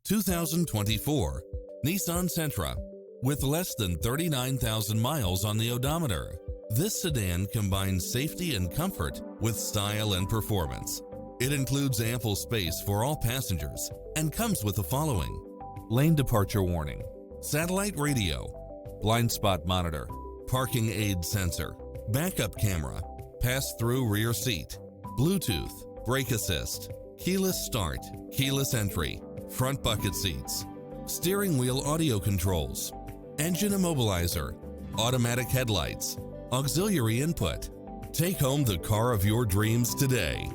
2024 Nissan Sentra. With less than 39,000 miles on the odometer, this sedan combines safety and comfort with style and performance. It includes ample space for all passengers and comes with the following: lane departure warning, satellite radio, blind spot monitor, parking aid sensor, backup camera, pass-through rear seat, Bluetooth, brake assist, keyless start, keyless entry, front bucket seats, steering wheel audio controls, engine immobilizer, automatic headlights, auxiliary input. Take home the car of your dreams today.